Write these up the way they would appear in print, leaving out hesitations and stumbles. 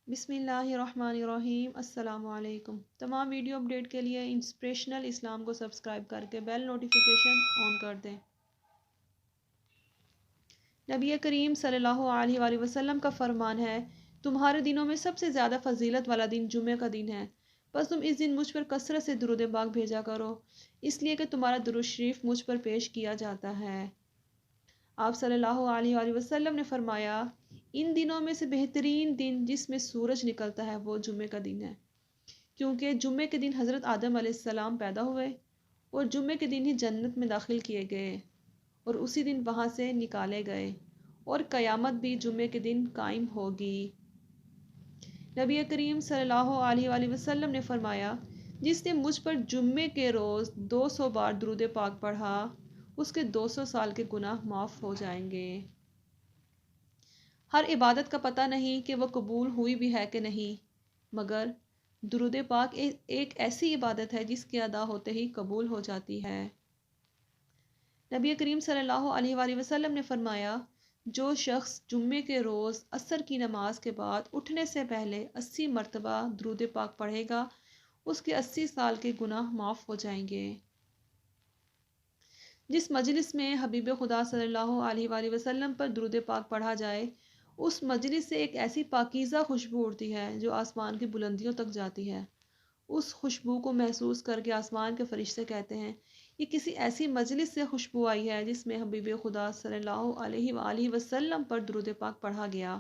بسم اللہ الرحمن الرحیم۔ السلام علیکم۔ تمام ویڈیو اپڈیٹ کے لیے انسپریشنل اسلام کو سبسکرائب کر کے بیل نوٹیفیکیشن آن کر دیں۔ نبی کریم صلی اللہ علیہ وآلہ وسلم کا فرمان ہے، تمہارے دنوں میں سب سے زیادہ فضیلت والا دن جمعہ کا دن ہے، بس تم اس دن مجھ پر کثرت سے درود پاک بھیجا کرو، اس لیے کہ تمہارا درود شریف مجھ پر پیش کیا جاتا ہے۔ آپ صلی اللہ علیہ وآلہ وسلم نے فرمایا، ان دنوں میں سے بہترین دن جس میں سورج نکلتا ہے وہ جمعے کا دن ہے، کیونکہ جمعے کے دن حضرت آدم علیہ السلام پیدا ہوئے اور جمعے کے دن ہی جنت میں داخل کیے گئے اور اسی دن وہاں سے نکالے گئے، اور قیامت بھی جمعے کے دن قائم ہوگی۔ نبی کریم صلی اللہ علیہ وآلہ وسلم نے فرمایا، جس نے مجھ پر جمعے کے روز 200 بار درود پاک پڑھا، اس کے 200 سال کے گناہ معاف ہو جائیں گے۔ ہر عبادت کا پتہ نہیں کہ وہ قبول ہوئی بھی ہے کہ نہیں، مگر درود پاک ایک ایسی عبادت ہے جس کے ادا ہوتے ہی قبول ہو جاتی ہے۔ نبی کریم صلی اللہ علیہ وآلہ وسلم نے فرمایا، جو شخص جمعے کے روز عصر کی نماز کے بعد اٹھنے سے پہلے 80 مرتبہ درود پاک پڑھے گا، اس کے 80 سال کے گناہ معاف ہو جائیں گے۔ جس مجلس میں حبیب خدا صلی اللہ علیہ وآلہ وسلم پر درود پاک پڑھا جائے، اس مجلس سے ایک ایسی پاکیزہ خوشبو اڑتی ہے جو آسمان کی بلندیوں تک جاتی ہے۔ اس خوشبو کو محسوس کر کے آسمان کے فرشتے کہتے ہیں، یہ کسی ایسی مجلس سے خوشبو آئی ہے جس میں حبیب خدا صلی اللہ علیہ وآلہ وسلم پر درود پاک پڑھا گیا۔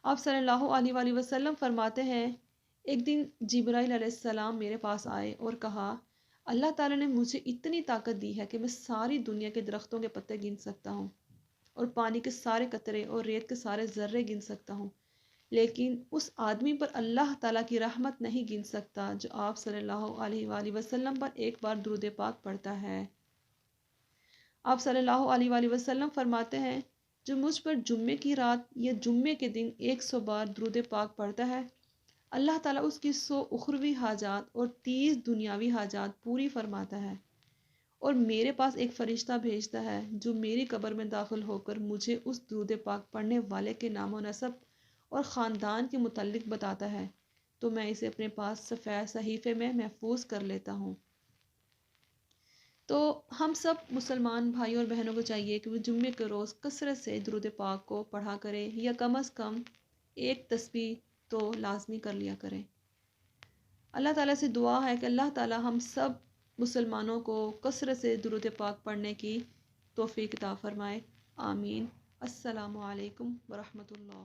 آپ صلی اللہ علیہ وآلہ وسلم فرماتے ہیں، ایک دن جبرائیل علیہ السلام میرے پاس آئے اور کہا، اللہ تعالیٰ نے مجھے اتنی طاقت دی ہے کہ میں ساری دنیا کے درختوں کے پتے گن سکتا ہوں اور پانی کے سارے قطرے اور ریت کے سارے ذرے گن سکتا ہوں، لیکن اس آدمی پر اللہ تعالیٰ کی رحمت نہیں گن سکتا جو آپ صلی اللہ علیہ وآلہ وسلم پر ایک بار درود پاک پڑھتا ہے۔ آپ صلی اللہ علیہ وآلہ وسلم فرماتے ہیں، جو مجھ پر جمعے کی رات یا جمعے کے دن 100 بار درود پاک پڑھتا ہے، اللہ تعالیٰ اس کی 100 اخروی حاجات اور 30 دنیاوی حاجات پوری فرماتا ہے، اور میرے پاس ایک فرشتہ بھیجتا ہے جو میری قبر میں داخل ہو کر مجھے اس درود پاک پڑھنے والے کے نام و نسب اور خاندان کے متعلق بتاتا ہے، تو میں اسے اپنے پاس سفید صحیفے میں محفوظ کر لیتا ہوں۔ تو ہم سب مسلمان بھائیوں اور بہنوں کو چاہیے کہ وہ جمعے کے روز کثرت سے درود پاک کو پڑھا کریں، یا کم از کم ایک تسبیح تو لازمی کر لیا کریں۔ اللہ تعالیٰ سے دعا ہے کہ اللہ تعالیٰ ہم سب مسلمانوں کو کثرت سے درود پاک پڑھنے کی توفیق عطا فرمائے۔ آمین۔ السلام علیکم ورحمۃ اللہ۔